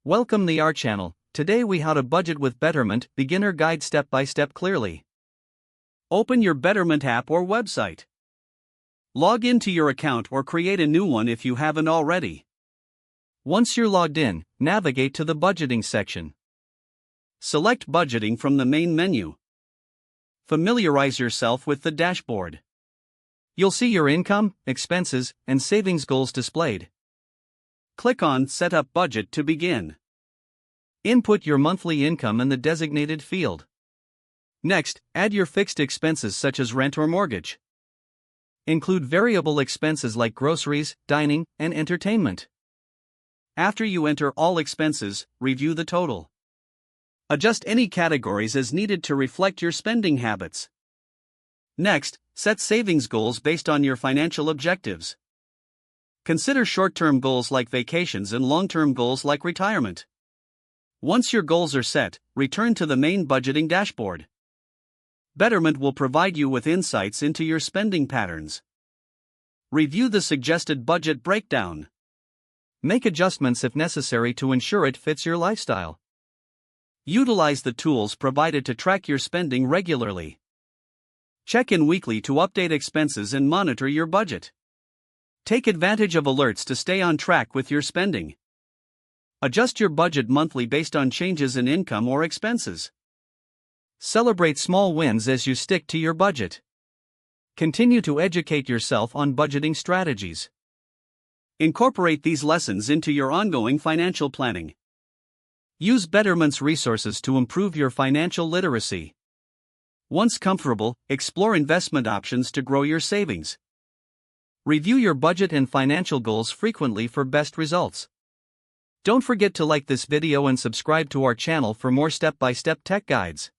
Welcome to our channel. Today we how to budget with Betterment, beginner guide step by step clearly. Open your Betterment app or website. Log into your account or create a new one if you haven't already. Once you're logged in, navigate to the budgeting section. Select budgeting from the main menu. Familiarize yourself with the dashboard. You'll see your income, expenses, and savings goals displayed. Click on Set up Budget to begin. Input your monthly income in the designated field. Next, add your fixed expenses such as rent or mortgage. Include variable expenses like groceries, dining, and entertainment. After you enter all expenses, review the total. Adjust any categories as needed to reflect your spending habits. Next, set savings goals based on your financial objectives. Consider short-term goals like vacations and long-term goals like retirement. Once your goals are set, return to the main budgeting dashboard. Betterment will provide you with insights into your spending patterns. Review the suggested budget breakdown. Make adjustments if necessary to ensure it fits your lifestyle. Utilize the tools provided to track your spending regularly. Check in weekly to update expenses and monitor your budget. Take advantage of alerts to stay on track with your spending. Adjust your budget monthly based on changes in income or expenses. Celebrate small wins as you stick to your budget. Continue to educate yourself on budgeting strategies. Incorporate these lessons into your ongoing financial planning. Use Betterment's resources to improve your financial literacy. Once comfortable, explore investment options to grow your savings. Review your budget and financial goals frequently for best results. Don't forget to like this video and subscribe to our channel for more step-by-step tech guides.